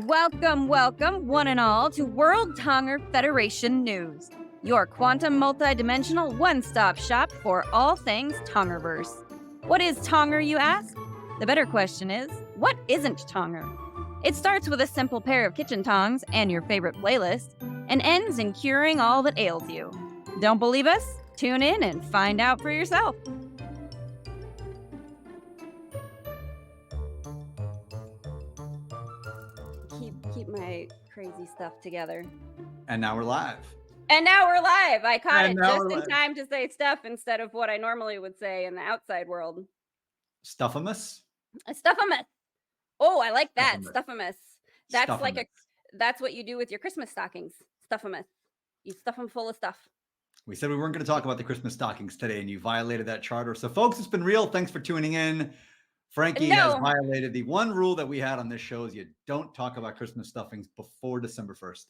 Welcome, one and all, to World Tonger Federation News, your quantum multidimensional one-stop shop for all things Tongerverse. What is Tonger, you ask? The better question is, what isn't Tonger? It starts with a simple pair of kitchen tongs and your favorite playlist, and ends in curing all that ails you. Don't believe us? Tune in and find out for yourself. Keep my crazy stuff together. And now we're live. I caught it just in time to say stuff instead of what I normally would say in the outside world. Stuffamous? Stuffamous. Oh, I like that. Stuffamous. That's what you do with your Christmas stockings. Stuffamous. You stuff them full of stuff. We said we weren't going to talk about the Christmas stockings today, and you violated that charter. So, folks, it's been real. Thanks for tuning in. Franki has violated the one rule that we had on this show is you don't talk about Christmas stuffings before December 1st.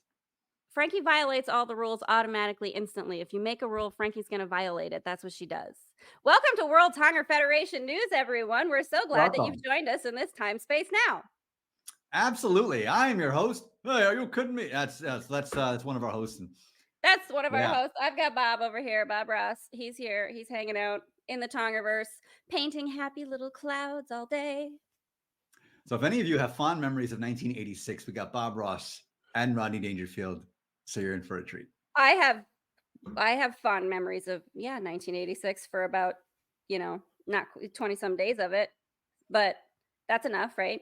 Franki violates all the rules automatically, instantly. If you make a rule, Franki's going to violate it. That's what she does. Welcome to World Tonger Federation News, everyone. We're so glad that you've joined us in this time space now. Absolutely. I am your host. Hey, are you kidding me? That's one of our hosts. That's one of our hosts. I've got Bob over here, Bob Ross. He's here. He's hanging out in the Tongerverse, painting happy little clouds all day. So if any of you have fond memories of 1986, we got Bob Ross and Rodney Dangerfield. So you're in for a treat. I have fond memories of 1986 for about, not 20 some days of it, but that's enough, right?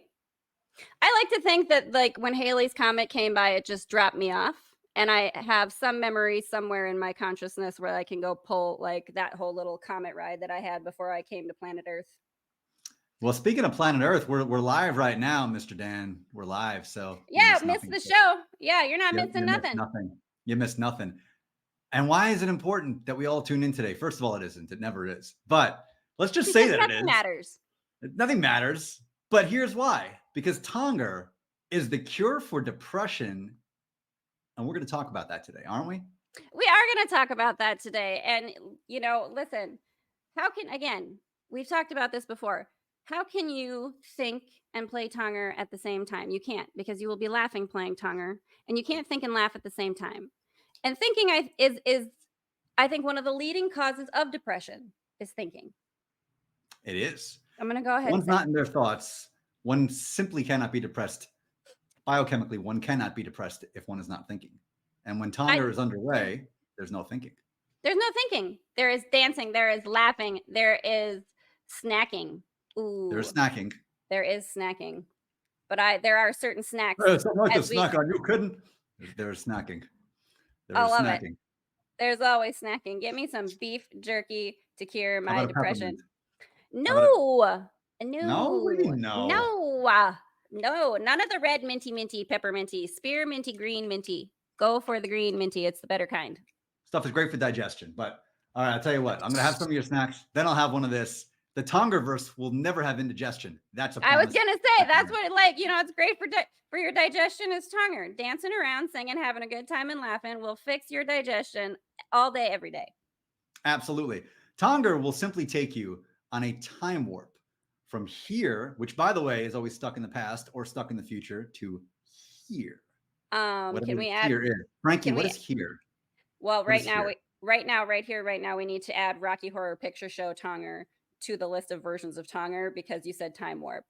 I like to think that like when Haleigh's comet came by, it just dropped me off. And I have some memory somewhere in my consciousness where I can go pull like that whole little comet ride that I had before I came to planet Earth. Well, speaking of planet Earth, we're live right now, Mr. Dan. We're live. So missed the show. Yeah, you're not missing nothing. You missed nothing. And why is it important that we all tune in today? First of all, it isn't. It never is. But let's just say that it is. Nothing matters. Nothing matters. But here's why. Because Tonger is the cure for depression. And we're going to talk about that today, aren't we? We are going to talk about that today. And, listen, we've talked about this before. How can you think and play Tonger at the same time? You can't, because you will be laughing playing Tonger, and you can't think and laugh at the same time. And thinking is I think, one of the leading causes of depression is thinking. It is. I'm going to go ahead. One's not in their thoughts. One simply cannot be depressed. Biochemically, one cannot be depressed if one is not thinking. And when Tonger is underway, there's no thinking. There's no thinking. There is dancing. There is laughing. There is snacking. Ooh. There's snacking. There is snacking. But there are certain snacks. There's something like a snack on you couldn't. There's snacking. I love it. There's always snacking. Get me some beef jerky to cure my depression. No, none of the red minty, pepperminty, spearminty, green minty. Go for the green minty. It's the better kind. Stuff is great for digestion. But all right, I'll tell you what. I'm going to have some of your snacks. Then I'll have one of this. The Tongerverse will never have indigestion. That's a promise. I was going to say, that's what it's great for your digestion is Tonger. Dancing around, singing, having a good time and laughing will fix your digestion all day, every day. Absolutely. Tonger will simply take you on a time warp from here, which, by the way, is always stuck in the past or stuck in the future, to here. Can we add? Franki, what is here? Well, right now, we need to add Rocky Horror Picture Show Tonger to the list of versions of Tonger because you said time warp.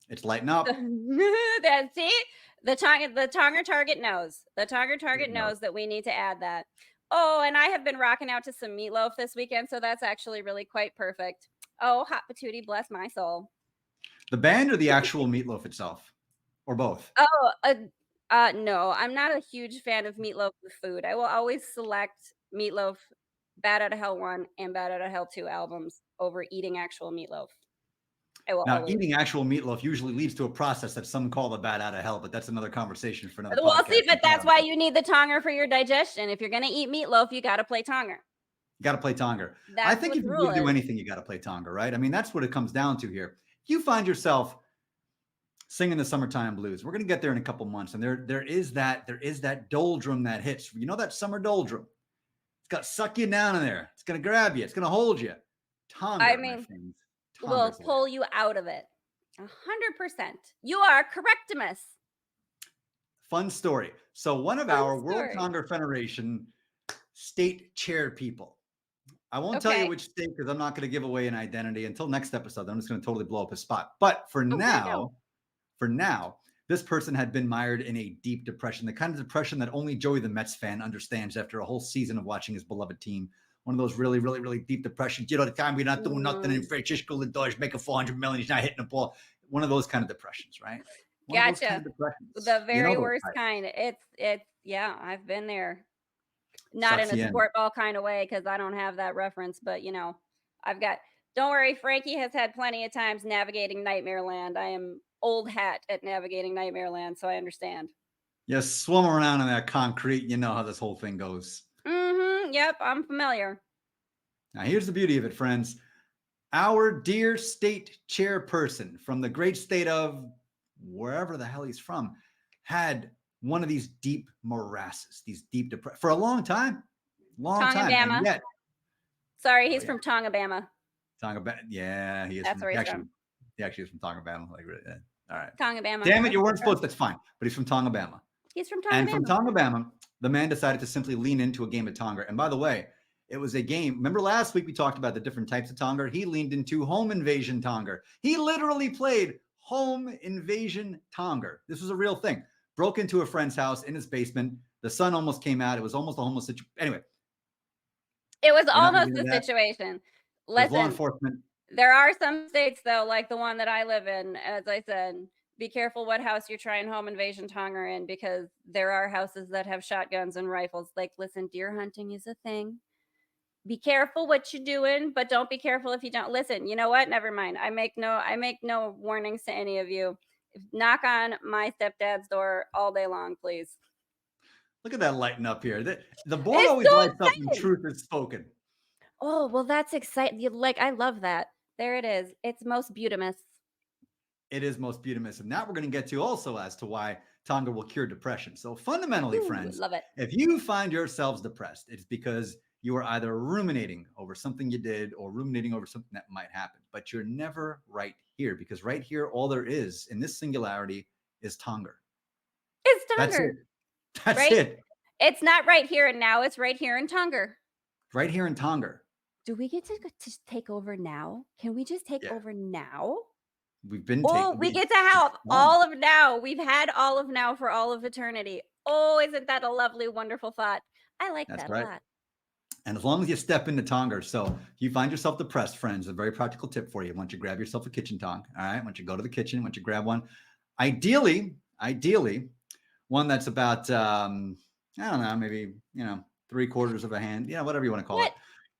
It's lighting up. That's it. The Tonger target knows. The Tonger target knows that we need to add that. Oh, and I have been rocking out to some meatloaf this weekend, so that's actually really quite perfect. Oh, hot patootie, bless my soul. The band or the actual meatloaf itself? Or both? Oh, no, I'm not a huge fan of Meatloaf the food. I will always select Meatloaf Bad Outta Hell 1 and Bad Outta Hell 2 albums over eating actual meatloaf. Eating actual meatloaf usually leads to a process that some call the Bad Outta Hell, but that's another conversation for another podcast. Well, see, but that's why you need the Tonger for your digestion. If you're going to eat meatloaf, you got to play Tonger. You got to play Tonger. I think if you do anything, you got to play Tonger, right? I mean, that's what it comes down to here. If you find yourself singing the summertime blues, we're going to get there in a couple months, and there is that doldrum that hits. You know that summer doldrum? It's got to suck you down in there. It's going to grab you. It's going to hold you. Tonger, will pull you out of it. 100%. You are correctimus. Fun story. So one of our World Tonger Federation state chair people. I won't tell you which state because I'm not going to give away an identity until next episode. I'm just going to totally blow up his spot. But for now, this person had been mired in a deep depression, the kind of depression that only Joey the Mets fan understands after a whole season of watching his beloved team. One of those really, really, really deep depressions. You know, the time we're not doing nothing and Francisco Lindor's making 400 million. He's not hitting the ball. One of those kind of depressions, right? Gotcha. Kind of the very worst kind. It's yeah, I've been there. Not in a sport ball kind of way because I don't have that reference, but you know, don't worry, Franki has had plenty of times navigating Nightmare Land. I am old hat at navigating Nightmare Land, so I understand. You swim around in that concrete, you know how this whole thing goes. Yep, I'm familiar. Now, here's the beauty of it, friends. Our dear state chairperson from the great state of wherever the hell he's from had one of these deep morasses, these deep depression for a long time. And yet, sorry, he's from Tongabama. Yeah, he is. That's where he's from. He actually is from Tongabama. Like, all right. Tongabama. Damn it, you weren't supposed to. That's fine. But he's from Tongabama. He's from Tongabama. And from Tongabama, the man decided to simply lean into a game of Tonger. And by the way, it was a game. Remember last week we talked about the different types of Tonger? He leaned into home invasion Tonger. He literally played home invasion Tonger. This was a real thing. Broke into a friend's house in his basement. The sun almost came out. It was almost a homeless situation. Anyway. It was almost the situation. Listen, law enforcement. There are some states, though, like the one that I live in, as I said, be careful what house you're trying home invasion Tonger in, because there are houses that have shotguns and rifles. Like, listen, deer hunting is a thing. Be careful what you're doing, but don't be careful if you don't. Listen, you know what? Never mind. I make no warnings to any of you. Knock on my stepdad's door all day long, please. Look at that lighting up here. The board always lights up when truth is spoken. Oh, well, that's exciting. Like, I love that. There it is. It's most beautimous. It is most beautimous. And that we're going to get to also as to why Tonger will cure depression. So fundamentally, friends, love it. If you find yourselves depressed, it's because you are either ruminating over something you did or ruminating over something that might happen. But you're never right here, because right here, all there is in this singularity is Tonger. It's Tonger. That's it. It's not right here and now. It's right here in Tonger. Right here in Tonger. Do we get to take over now? Can we just take over now? We've been we get to have all of now. We've had all of now for all of eternity. Oh, isn't that a lovely, wonderful thought? I like that a lot. And as long as you step into Tonger, so if you find yourself depressed, friends, a very practical tip for you. Once you grab yourself a kitchen tong, all right? Once you go to the kitchen, once you grab one, ideally, one that's about, I don't know, maybe, 3/4 of a hand, whatever you want to call it.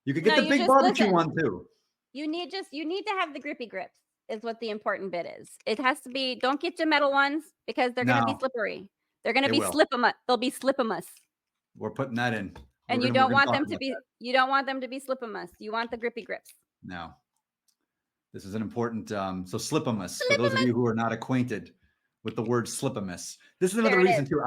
You could get the big barbecue one too. You need to have the grippy grips is what the important bit is. It has to be, don't get your metal ones because they're going to be slippery. They're going to be slipamous. They'll be slipamous. We're putting that in. And you don't want them to be slipamous. You want the grippy grips. No. This is an important, so slipamous. For those of you who are not acquainted with the word slipamous. This is another reason too.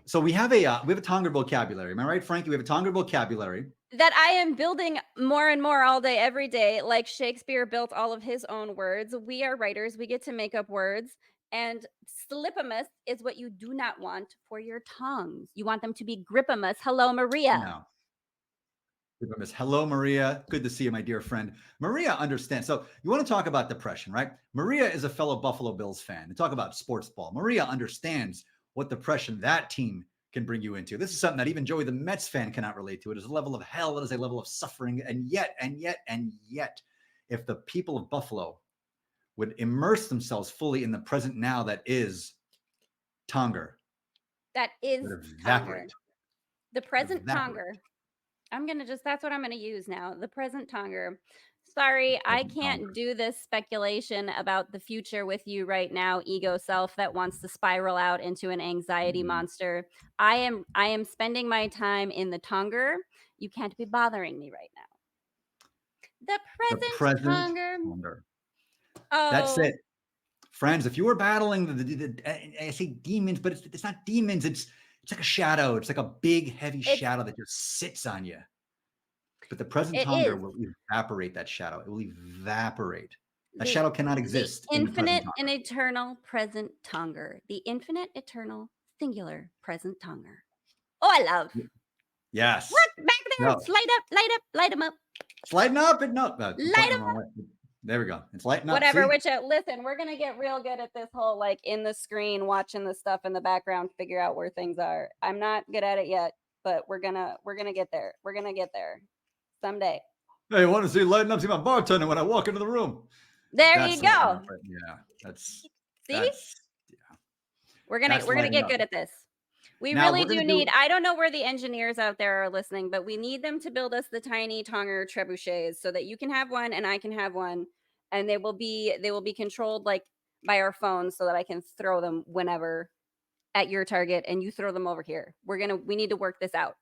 So we have a Tonger vocabulary. Am I right, Franki? We have a Tonger vocabulary that I am building more and more all day, every day. Like Shakespeare built all of his own words. We are writers. We get to make up words. And slipamous is what you do not want for your tongues. You want them to be gripamous. Hello, Maria. No. Gripamous. Hello, Maria. Good to see you, my dear friend. Maria understands. So you want to talk about depression, right? Maria is a fellow Buffalo Bills fan. To talk about sports ball, Maria understands what depression that team can bring you into. This is something that even Joey the Mets fan cannot relate to. It is a level of hell. It is a level of suffering. And yet, if the people of Buffalo would immerse themselves fully in the present now that is Tonger. That is Tonger. The present Tonger. That's what I'm going to use now. The present Tonger. Sorry, I can't do this speculation about the future with you right now, ego self that wants to spiral out into an anxiety monster. I am spending my time in the Tonger. You can't be bothering me right now. The present Tonger. Oh. That's it. Friends, if you were battling I say demons, but it's not demons. It's like a shadow. It's like a big, heavy shadow that just sits on you. But the present Tonger will evaporate that shadow. It will evaporate. That shadow cannot exist. The infinite and eternal present Tonger. The infinite, eternal, singular present Tonger. Oh, I love. Yes. Look back there. No. Light them up. It's lighting up and light them up. There we go. It's lighting up. Whatever. Listen, we're gonna get real good at this whole like in the screen, watching the stuff in the background, figure out where things are. I'm not good at it yet, but we're gonna get there. We're gonna get there someday. Hey, I want to see lighting up. See my bartender when I walk into the room. There you go. Yeah, that's. See. We're gonna get good at this. We really do need, I don't know where the engineers out there are listening, but we need them to build us the tiny Tonger trebuchets so that you can have one and I can have one. And they will be controlled like by our phones so that I can throw them whenever at your target and you throw them over here. We need to work this out.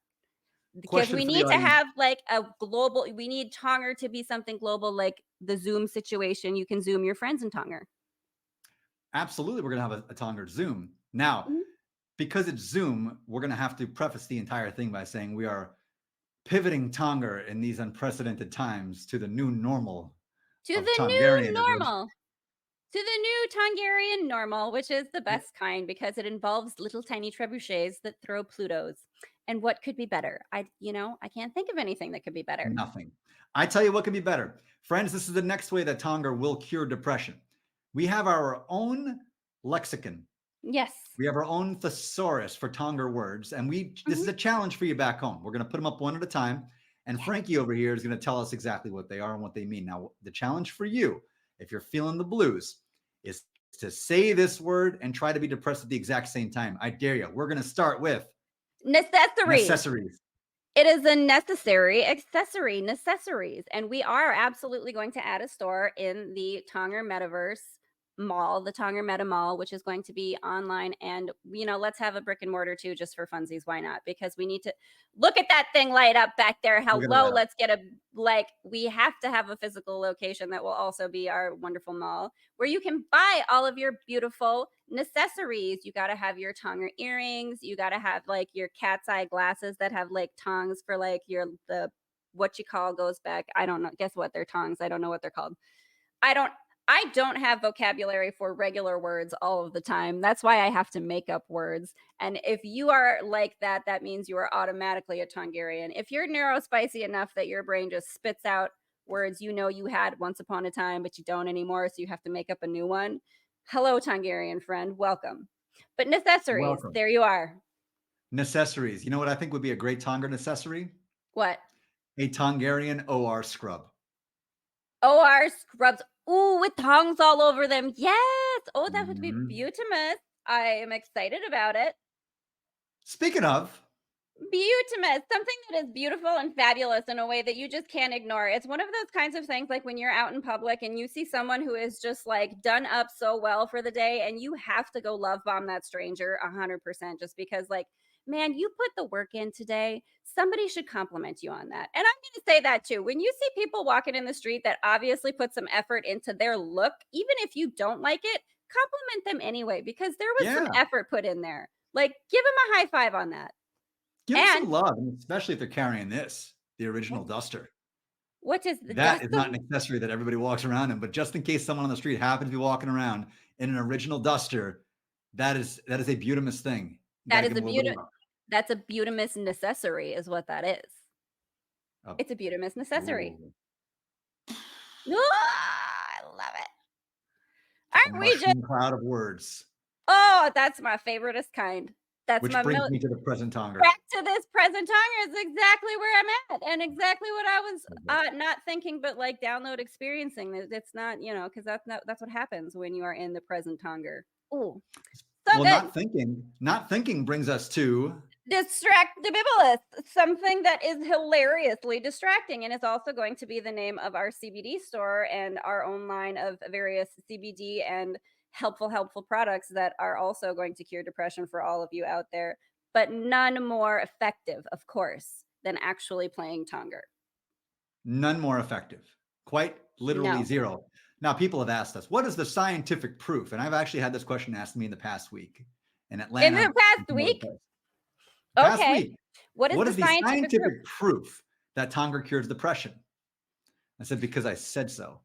Because we need to have like a global, we need Tonger to be something global, like the Zoom situation. You can Zoom your friends in Tonger. Absolutely. We're going to have a Tonger Zoom. Now, because it's Zoom, we're going to have to preface the entire thing by saying we are pivoting Tonger in these unprecedented times to the new normal. To the new Tongarian normal, which is the best kind because it involves little tiny trebuchets that throw Plutos. And what could be better? I can't think of anything that could be better. Nothing. I tell you what could be better. Friends, this is the next way that Tonger will cure depression. We have our own lexicon. Yes. We have our own thesaurus for Tonger words. And this is a challenge for you back home. We're going to put them up one at a time. And Franki over here is going to tell us exactly what they are and what they mean. Now, the challenge for you, if you're feeling the blues, is to say this word and try to be depressed at the exact same time. I dare you. We're going to start with necessaries. It is a necessary accessory, necessaries. And we are absolutely going to add a store in the Tonger Metaverse Mall, the Tonger Meta Mall, which is going to be online. And, let's have a brick and mortar too, just for funsies. Why not? Because we need to look at that thing light up back there. Hello, let's get we have to have a physical location that will also be our wonderful mall where you can buy all of your beautiful necessaries. You got to have your Tonger earrings. You got to have like your cat's eye glasses that have like tongs for like what you call goes back. I don't know. Guess what? They're tongs. I don't know what they're called. I don't have vocabulary for regular words all of the time. That's why I have to make up words. And if you are like that, that means you are automatically a Tongarian. If you're neurospicy enough that your brain just spits out words you had once upon a time, but you don't anymore, so you have to make up a new one. Hello, Tongarian friend. Welcome. But necessaries, there you are. Necessaries. You know what I think would be a great Tonger necessary? What? A Tongarian OR scrub. OR scrubs. Ooh, with tongs all over them. Yes. Oh, that would be beautiful. I am excited about it. Speaking of. Beautiful. Something that is beautiful and fabulous in a way that you just can't ignore. It's one of those kinds of things like when you're out in public and you see someone who is just like done up so well for the day and you have to go love bomb that stranger 100% just because like, man, you put the work in today. Somebody should compliment you on that. And I'm going to say that too. When you see people walking in the street that obviously put some effort into their look, even if you don't like it, compliment them anyway, because there was some effort put in there. Like, give them a high five on that. Give them some love, especially if they're carrying the original duster. What is that? Is not an accessory that everybody walks around in, but just in case someone on the street happens to be walking around in an original duster, that is a beautimous thing. That's a beautimous necessary is what that is. It's a beautimous necessary. I love it. Aren't we just cloud of words? Oh, that's my favoriteest kind. That's which brings me to the present Tonger. Back to this present Tonger is exactly where I'm at and exactly what I was not thinking, but like download experiencing. It's not, because that's what happens when you are in the present Tonger. Ooh. So well, not thinking brings us to Distractibilous, something that is hilariously distracting, and it's also going to be the name of our CBD store and our own line of various CBD and helpful products that are also going to cure depression for all of you out there, but none more effective, of course, than actually playing Tonger. None more effective. Quite literally zero. Now, people have asked us, what is the scientific proof? And I've actually had this question asked me in the past week in Atlanta. In the past week? Okay. What is the scientific proof that Tonger cures depression? I said, because I said so.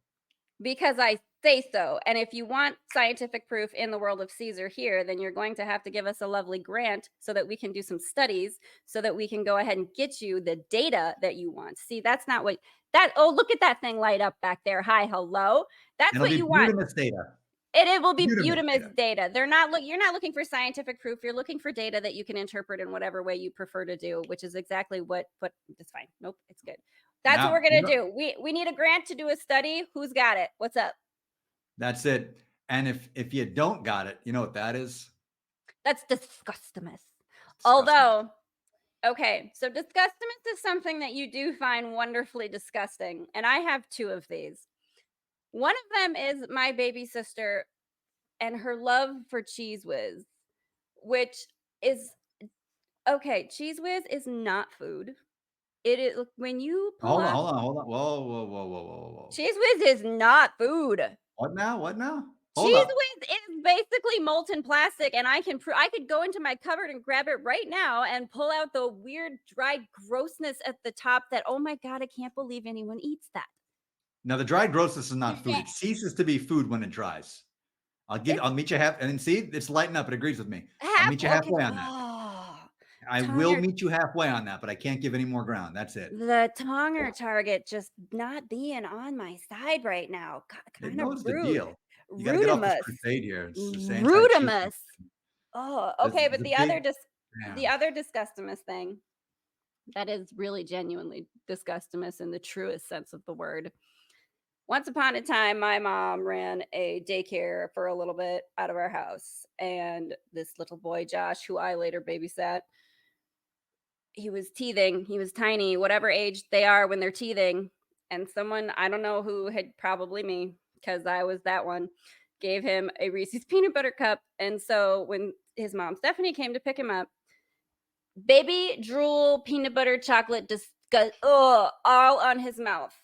Because I say so. And if you want scientific proof in the world of Caesar here, then you're going to have to give us a lovely grant so that we can do some studies so that we can go ahead and get you the data that you want. See, that's not what that. Oh, look at that thing light up back there. Hi, hello. That's It'll what be you want. beautiful data. It will be Beautiful data. You're not looking for scientific proof. You're looking for data that you can interpret in whatever way you prefer to do, which is exactly what it's fine. Nope, it's good. That's what we're gonna do. We need a grant to do a study. Who's got it? What's up? That's it. And if you don't got it, you know what that is? That's disgustingness. Although, okay, so disgustingness is something that you do find wonderfully disgusting. And I have two of these. One of them is my baby sister and her love for Cheese Whiz, which is okay. Cheese Whiz is not food. It is when you pull Hold on, up hold on, hold on. Whoa, whoa, whoa, whoa, whoa, whoa. Cheese Whiz is not food. What now? What now? Hold Cheese up. Whiz is basically molten plastic, and I could go into my cupboard and grab it right now and pull out the weird dried grossness at the top that, oh my God, I can't believe anyone eats that. Now the dried grossness is not food. It ceases to be food when it dries. I'll meet you and see, it's lighting up. It agrees with me. I'll meet you halfway on that. I will meet you halfway on that, but I can't give any more ground. That's it. The Tonger target just not being on my side right now. Kind of rude. The deal. You gotta get off this crusade here. Rudimus. Oh, okay, but the other disgustingness thing that is really genuinely disgustingness in the truest sense of the word. Once upon a time, my mom ran a daycare for a little bit out of our house, and this little boy, Josh, who I later babysat, he was teething. He was tiny, whatever age they are when they're teething. And someone, I don't know who, had probably me, because I was that one, gave him a Reese's peanut butter cup. And so when his mom, Stephanie, came to pick him up, baby drool, peanut butter, chocolate, all on his mouth.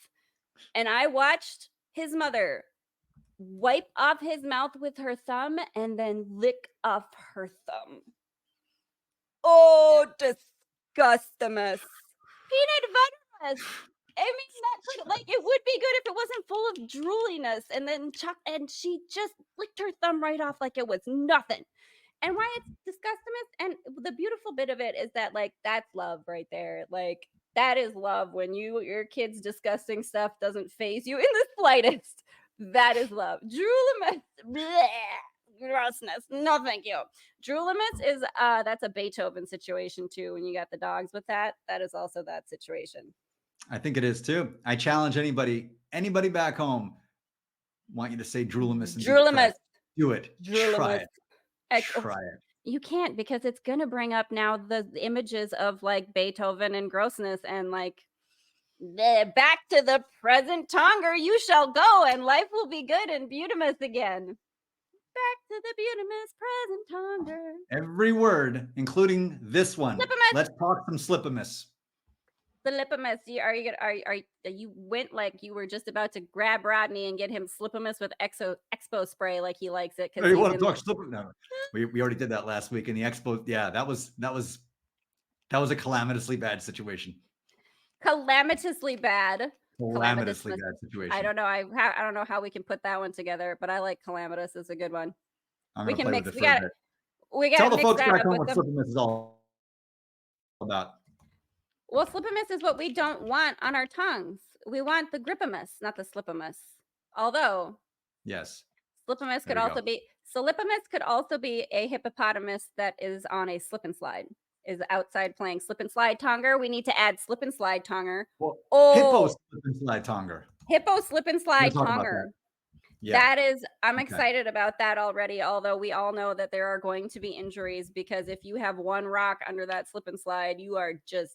And I watched his mother wipe off his mouth with her thumb and then lick off her thumb. Oh, disgustingness. Peanut butter mess. I mean, it would be good if it wasn't full of drooliness. And then and she just licked her thumb right off like it was nothing. And why it's disgustingness, and the beautiful bit of it is that, like, that's love right there. Like, that is love when your kid's disgusting stuff doesn't faze you in the slightest. That is love. Droolimus, grossness. No, thank you. Droolimus is that's a Beethoven situation too. When you got the dogs with that is also that situation. I think it is too. I challenge anybody back home. Want you to say droolimus and droolimus. Do it. Droolimus. Try it. Try it. You can't, because it's going to bring up now the images of like Beethoven and grossness and like back to the present Tonger you shall go and life will be good and beautimus again. Back to the beautimus present Tonger. Every word, including this one. Slipamous. Let's talk some slipamous. The lipamus. You went like you were just about to grab Rodney and get him slipamous with expo spray like he likes it. You want to talk slipamous? No, we already did that last week in the expo. Yeah, that was a calamitously bad situation. Calamitously bad situation. I don't know. I don't know how we can put that one together, but I like calamitous. It's a good one. We can mix. We got tell the folks back home what slipamous is all about. Well, slipamous is what we don't want on our tongues. We want the gripamus, not the slipamous. Although, yes, slipamous could also be. Slipamous could also be a hippopotamus that is on a slip and slide. Is outside playing slip and slide Tonger. We need to add slip and slide Tonger. Well, hippo slip and slide Tonger. Hippo slip and slide Tonger. Yeah. That is, I'm excited about that already. Although we all know that there are going to be injuries, because if you have one rock under that slip and slide, you are just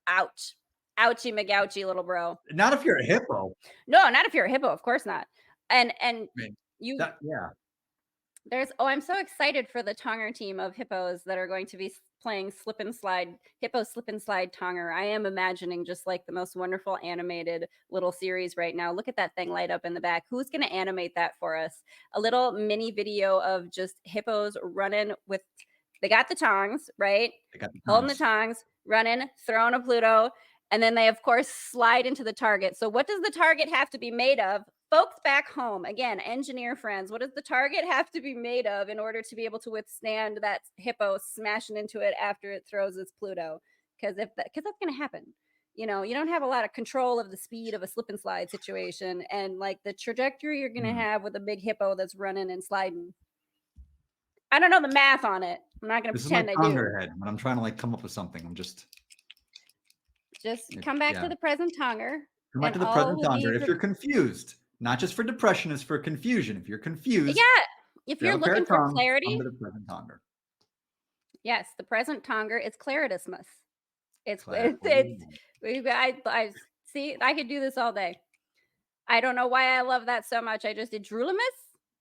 ouchie McGouchy, little bro. Not if you're a hippo. No, not if you're a hippo. Of course not. And I'm so excited for the Tonger team of hippos that are going to be playing hippo slip and slide Tonger. I am imagining just like the most wonderful animated little series right now. Look at that thing light up in the back. Who's going to animate that for us? A little mini video of just hippos running with, they got the tongs, right? Holding the tongs, running, throwing a Pluto, and then they, of course, slide into the target. So what does the target have to be made of Folks back home, again, engineer friends, what does the target have to be made of in order to be able to withstand that hippo smashing into it after it throws its Pluto? Because that's going to happen. You don't have a lot of control of the speed of a slip and slide situation, and like the trajectory you're going to have with a big hippo that's running and sliding. I don't know the math on it. I'm not going to pretend I do. This is my Tonger head when I'm trying to like come up with something. I'm just come back to the present Tonger. Come back to the present Tonger. If you're confused, not just for depression, it's for confusion. If you're confused, if you're looking for clarity, come to the present Tonger. Yes, the present Tonger is claritismus. I see. I could do this all day. I don't know why I love that so much. I just did droolemus.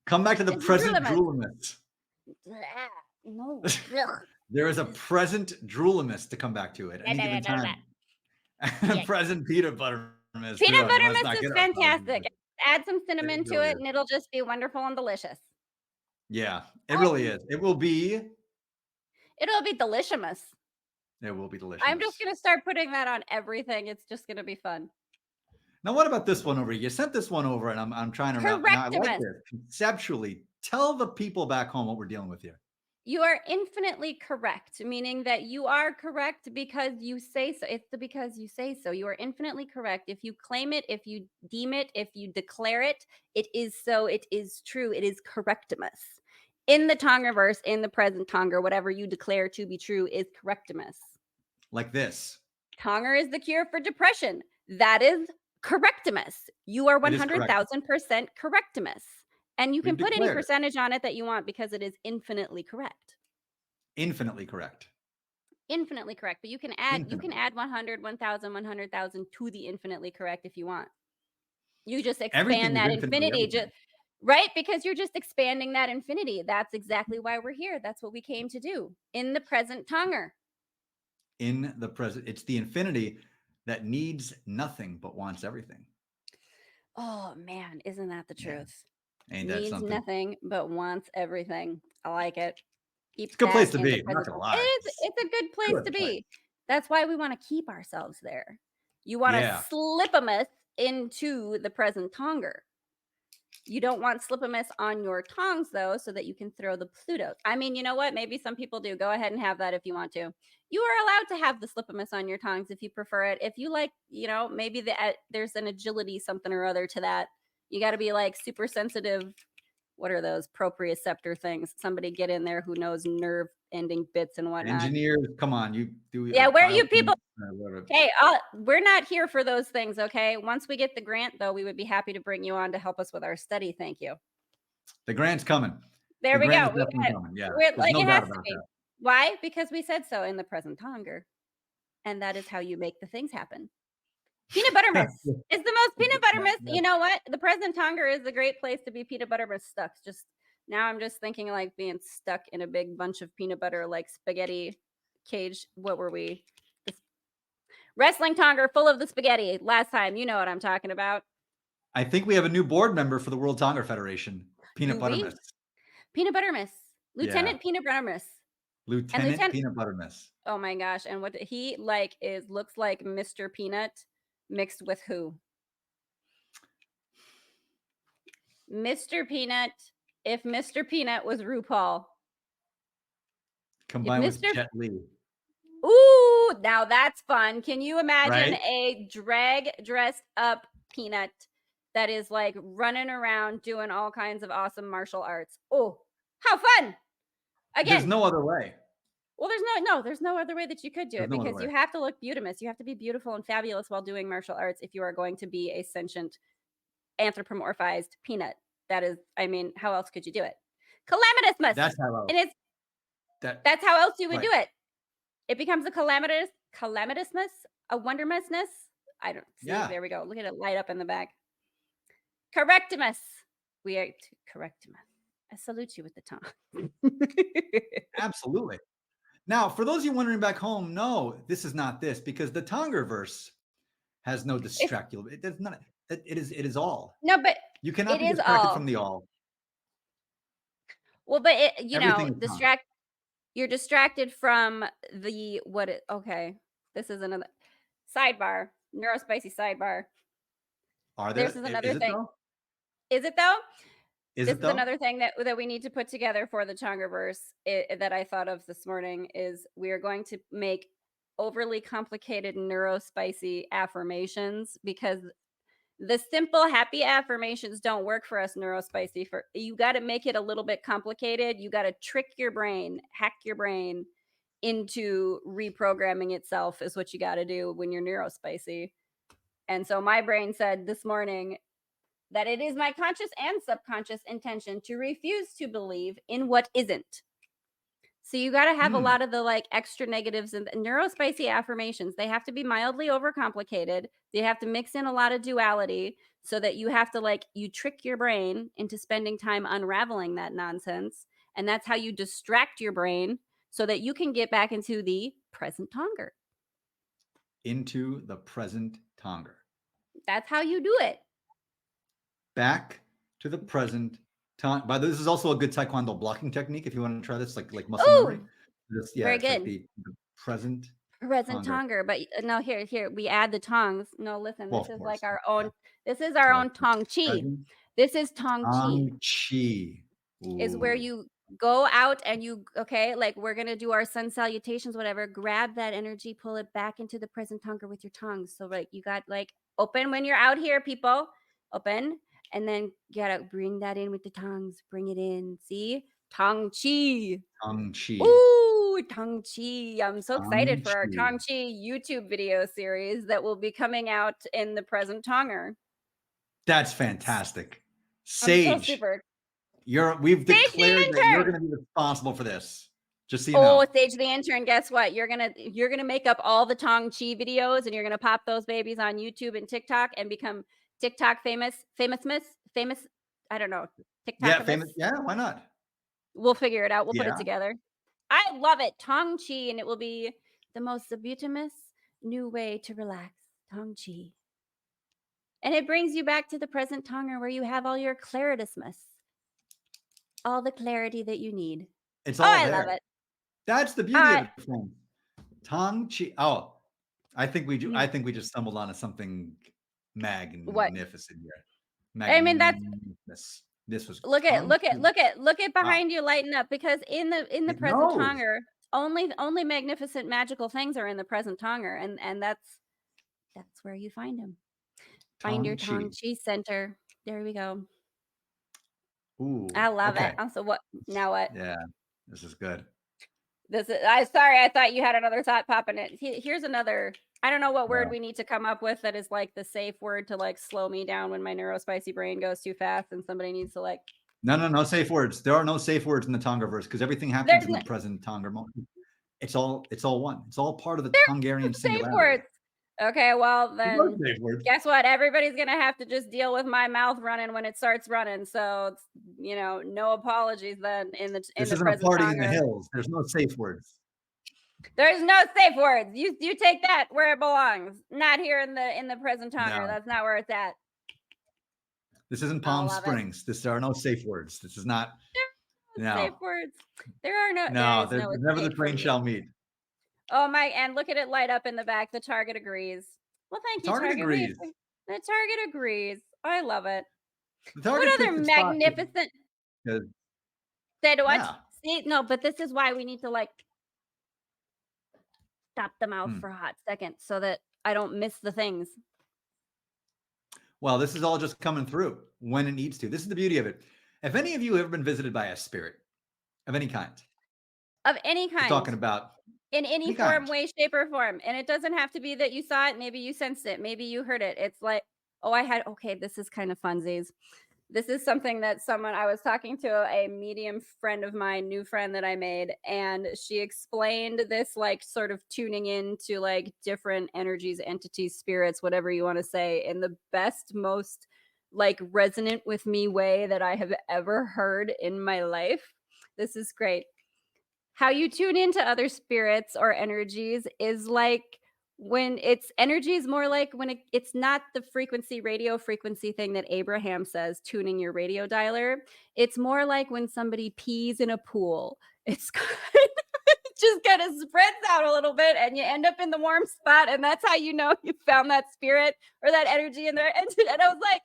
Come back to the present droolemus. No. There is a present droolemus to come back to at any given time. Present peanut butter mist. Peanut butter mist is fantastic. Add some cinnamon to it, and it'll just be wonderful and delicious. Yeah, it really is. It'll be delicious. It will be delicious. I'm just going to start putting that on everything. It's just going to be fun. Now, what about this one over here? You sent this one over, and I'm trying to wrap. I like this. Conceptually, tell the people back home what we're dealing with here. You are infinitely correct, meaning that you are correct because you say so. It's because you say so. You are infinitely correct. If you claim it, if you deem it, if you declare it, it is so. It is true. It is correctimus. In the Tongerverse, in the present Tonger, whatever you declare to be true is correctimus. Like this. Tonger is the cure for depression. That is correctimus. You are 100,000% correctimus. And you can put any percentage on it that you want because it is infinitely correct. Infinitely correct. Infinitely correct. But you can add 100, 1,000, 100,000 to the infinitely correct if you want. You just expand that infinity. Right? Because you're just expanding that infinity. That's exactly why we're here. That's what we came to do in the present Tonger. In the present, it's the infinity that needs nothing but wants everything. Oh man, isn't that the truth? Ain't that something? Needs nothing but wants everything. I like it. It's a good place to be. I'm not gonna lie. It's a good place to be. That's why we want to keep ourselves there. You want to slipamous into the present Tonger. You don't want slipamous on your tongs, though, so that you can throw the Plutos. I mean, you know what? Maybe some people do. Go ahead and have that if you want to. You are allowed to have the slipamous on your tongs if you prefer it. If you like, maybe there's an agility something or other to that. You got to be like super sensitive. What are those proprioceptor things? Somebody get in there who knows nerve ending bits and whatnot. Engineers, come on, you do. Yeah, where are you people? Okay, we're not here for those things, okay? Once we get the grant, though, we would be happy to bring you on to help us with our study. Thank you. The grant's coming. There we go. Yeah, it has to be. Why? Because we said so in the present Tonger. And that is how you make the things happen. Peanut butter mist is the most peanut butter mist. You know what? The present Tonger is a great place to be peanut butter mist stuck. Now I'm just thinking like being stuck in a big bunch of peanut butter like spaghetti cage. What were we? Wrestling Tonger full of the spaghetti. Last time, you know what I'm talking about. I think we have a new board member for the World Tonger Federation. Peanut butter mist. Peanut butter mist. Lieutenant Peanut butter mist. Lieutenant Peanut butter mist. Oh my gosh. And what he looks like Mr. Peanut mixed with who? Mr. Peanut. If Mr. Peanut was RuPaul. Combined with Jet Li. Ooh, now that's fun. Can you imagine a drag dressed up Peanut that is like running around doing all kinds of awesome martial arts? Oh, how fun. Again, there's no other way. Well, there's no other way that you could do it because you have to look beautimous. You have to be beautiful and fabulous while doing martial arts if you are going to be a sentient anthropomorphized peanut. That is, I mean, how else could you do it? Calamitismus. That's how else. And that's how else you would do it. It becomes a calamitismus, a wondermousness. I don't see. Yeah. There we go. Look at it light up in the back. Correctimus. We are correctimus. I salute you with the tongue. Absolutely. Now, for those of you wondering back home, no, this is not this because the Tongerverse has no distraction. It does not. It is all. No, but you cannot be distracted from the all. Well, but you're distracted from the okay. This is another sidebar. Neurospicy sidebar. Are there? This is another thing. Is it though? Is This it is though? another thing that we need to put together for the Tongerverse that I thought of this morning is we are going to make overly complicated neurospicy affirmations because the simple happy affirmations don't work for us neurospicy. For you got to make it a little bit complicated. You got to trick your brain, hack your brain into reprogramming itself is what you got to do when you're neurospicy. And so my brain said this morning that it is my conscious and subconscious intention to refuse to believe in what isn't. So you got to have a lot of the like extra negatives and neurospicy affirmations. They have to be mildly overcomplicated. They have to mix in a lot of duality so that you have to like you trick your brain into spending time unraveling that nonsense. And that's how you distract your brain so that you can get back into the present Tonger. Into the present Tonger. That's how you do it. Back to the present time. By the way, this is also a good Taekwondo blocking technique if you want to try this, like muscle memory. This, very it's good. Like the present Tonger. But no, here we add the tongs. No, listen, well, this is like our own. This is our own Tong Chi. This is Tong Chi. Tong Chi is where you go out and you like we're gonna do our sun salutations, whatever. Grab that energy, pull it back into the present Tonger with your tongues. So like you got like open when you're out here, people. Open. And then you gotta bring that in with the tongues. Bring it in. See? Tong Chi. Tong Chi. Ooh, Tong Chi. I'm so excited for our Tong Chi YouTube video series that will be coming out in the present Tonger. That's fantastic. Sage. I'm so super. We've Sage declared that you're going to be responsible for this. Just so you know. Sage the intern, guess what? You're gonna make up all the Tong Chi videos and you're gonna pop those babies on YouTube and TikTok and become TikTok famous. I don't know. TikTok. Yeah, famous. Yeah, why not? We'll figure it out. We'll put it together. I love it. Tong Chi, and it will be the most subutimous new way to relax. Tong Chi. And it brings you back to the present Tonger where you have all your claritismus. All the clarity that you need. It's all there. I love it. That's the beauty of it. Tong Chi. Oh, I think we just stumbled onto something magnificent here. I mean, that's this was look at behind you lighten up, because in the present Tonger, only magnificent magical things are in the present Tonger, and that's where you find them. Find your Tong Chi center. There we go. Ooh, I love it. Also, what now? What? Yeah, this is good. I thought you had another thought popping in. Here's another. I don't know what word we need to come up with that is like the safe word to like slow me down when my neurospicy brain goes too fast and somebody needs to like. No safe words. There are no safe words in the Tongerverse because everything happens in the present Tonger moment. It's all one. It's all part of the Tongarian singularity. Safe words. Okay, well then, guess what? Everybody's gonna have to just deal with my mouth running when it starts running. So no apologies then. This isn't a party in the hills. There's no safe words. There's no safe words. You take that where it belongs. Not here in the present Tonger. No. That's not where it's at. This isn't Palm Springs. There are no safe words. This is not. Safe words. There are no. No, there's never the twain shall meet. Oh my! And look at it light up in the back. The target agrees. Well, thank you. Target agrees. The target agrees. I love it. What other magnificent? Said what? Yeah. See, no, but this is why we need to like stop the mouth for a hot second so that I don't miss the things. Well, this is all just coming through when it needs to. This is the beauty of it. If any of you have ever been visited by a spirit of any kind, we're talking about. In any form, way, shape, or form. And it doesn't have to be that you saw it. Maybe you sensed it. Maybe you heard it. It's like, this is kind of funsies. This is something that I was talking to a medium friend of mine, new friend that I made, and she explained this like sort of tuning into like different energies, entities, spirits, whatever you want to say, in the best, most like resonant with me way that I have ever heard in my life. This is great. How you tune into other spirits or energies is like when it's energy is more like when it's not the radio frequency thing that Abraham says, tuning your radio dialer. It's more like when somebody pees in a pool. It's just kind of spreads out a little bit and you end up in the warm spot. And that's how you know you found that spirit or that energy in there. And I was like,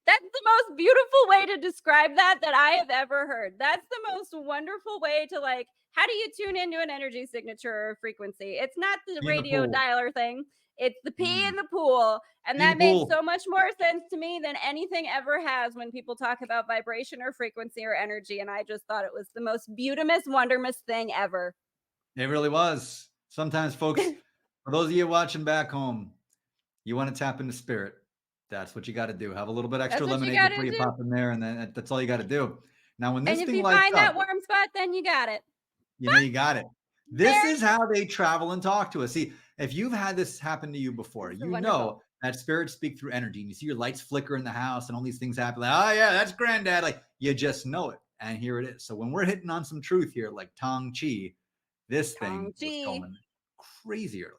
That's the most beautiful way to describe that I have ever heard. That's the most wonderful way to like, how do you tune into an energy signature or frequency? It's not the radio dialer thing. It's the pee in the pool. And that made so much more sense to me than anything ever has when people talk about vibration or frequency or energy. And I just thought it was the most beautimous, wondermous thing ever. It really was. Sometimes, folks, for those of you watching back home, you want to tap into spirit. That's what you got to do. Have a little bit extra lemonade before you pop in there, and then that's all you got to do. Now, when this thing lights up, and if you find that warm spot, then you got it. You know, you got it. This is how they travel and talk to us. See, if you've had this happen to you before, you know that spirits speak through energy. And you see your lights flicker in the house and all these things happen. Like, oh, yeah, that's granddad. Like, you just know it. And here it is. So when we're hitting on some truth here, like Tong Chi, this thing was going crazy earlier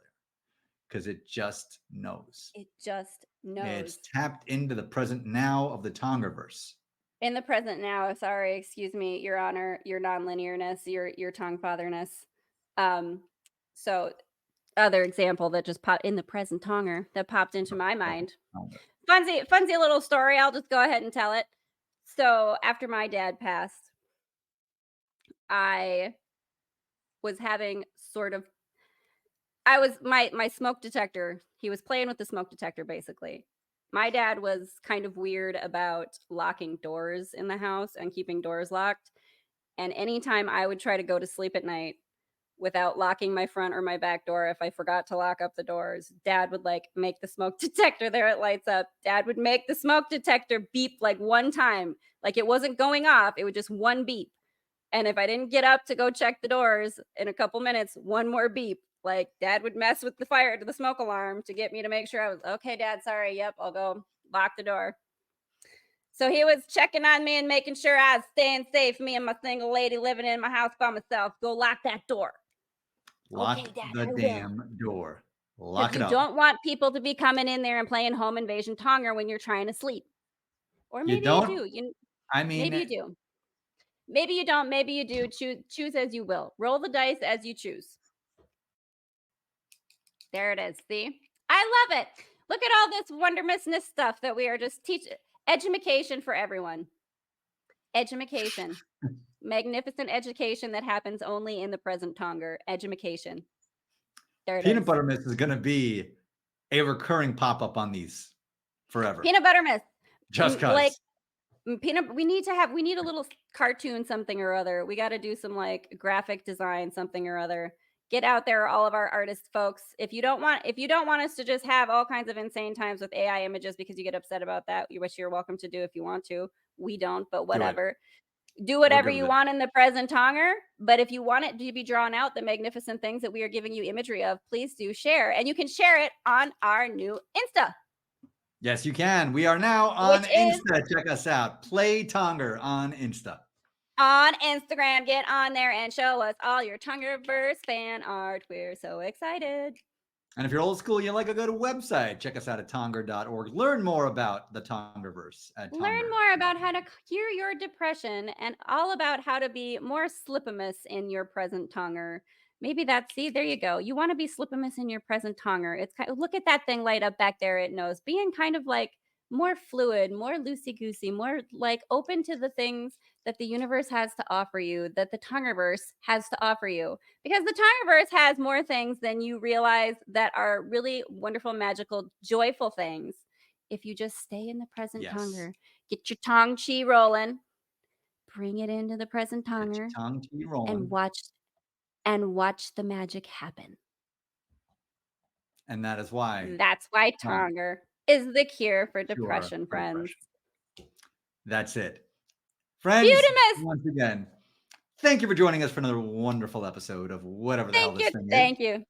because it just knows. It just knows. It's tapped into the present now of the Tongerverse. In the present now, sorry, excuse me, Your Honor, your nonlinearness, your Tong fatherness. So other example that just popped in the present Tonger that popped into my mind. Funsy little story. I'll just go ahead and tell it. So after my dad passed, I was having my smoke detector. He was playing with the smoke detector, basically. My dad was kind of weird about locking doors in the house and keeping doors locked. And anytime I would try to go to sleep at night without locking my front or my back door, if I forgot to lock up the doors, Dad would like make the smoke detector there. It lights up. Dad would make the smoke detector beep like one time. Like it wasn't going off. It would just one beep. And if I didn't get up to go check the doors in a couple minutes, one more beep. Like Dad would mess with the smoke alarm to get me to make sure I was okay, Dad, sorry. Yep, I'll go lock the door. So he was checking on me and making sure I was staying safe. Me and my single lady living in my house by myself. Go lock that door. Lock the damn door. Lock it up. You don't want people to be coming in there and playing home invasion Tonger when you're trying to sleep. Or maybe you do. Maybe you do. Maybe you don't. Maybe you do. Choose as you will. Roll the dice as you choose. There it is. See? I love it. Look at all this wondermousness stuff that we are just teaching. Education for everyone. Education. Magnificent education that happens only in the present Tonger. Education. There it is. Peanut butter mist is going to be a recurring pop-up on these forever. Peanut butter mist. Just because. Like, we need a little cartoon something or other. We got to do some like graphic design something or other. Get out there, all of our artist folks. If you don't want us to just have all kinds of insane times with AI images because you get upset about that, which you're welcome to do if you want to. We don't, but whatever. Do whatever you want in the present Tonger. But if you want it to be drawn out, the magnificent things that we are giving you imagery of, please do share. And you can share it on our new Insta. Yes, you can. We are now on Insta. Check us out. Play Tonger on Insta. On Instagram, get on there and show us all your Tongerverse fan art. We're so excited. And if you're old school, you like a good website, check us out at tonger.org. Learn more about the Tongerverse at Tonger. Learn more about how to cure your depression and all about how to be more slipamous in your present Tonger. Maybe there you go. You want to be slipamous in your present Tonger. It's kind of, look at that thing light up back there. It knows. Being kind of like more fluid, more loosey-goosey, more like open to the things that the universe has to offer you, that the Tongerverse has to offer you. Because the Tongerverse has more things than you realize that are really wonderful, magical, joyful things. If you just stay in the present Tonger, get your Tong Chi rolling, bring it into the present Tonger, and watch the magic happen. And that is why. That's why Tonger is the cure for depression, friends. That's it. Friends, Beautimous. Once again, thank you for joining us for another wonderful episode of whatever the hell this thing is. Thank you.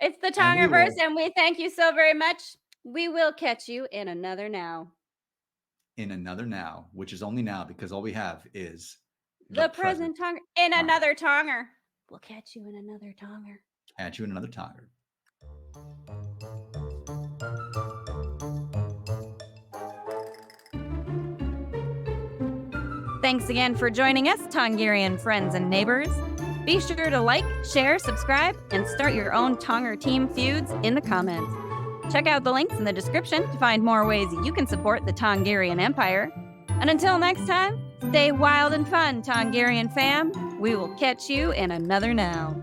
It's the Tongerverse, and we thank you so very much. We will catch you in another now. In another now, which is only now because all we have is the present Tonger. In another Tonger. We'll catch you in another Tonger. Catch you in another Tonger. Thanks again for joining us, Tongarian friends and neighbors. Be sure to like, share, subscribe, and start your own Tonger team feuds in the comments. Check out the links in the description to find more ways you can support the Tongarian Empire. And until next time, stay wild and fun, Tongarian fam. We will catch you in another now.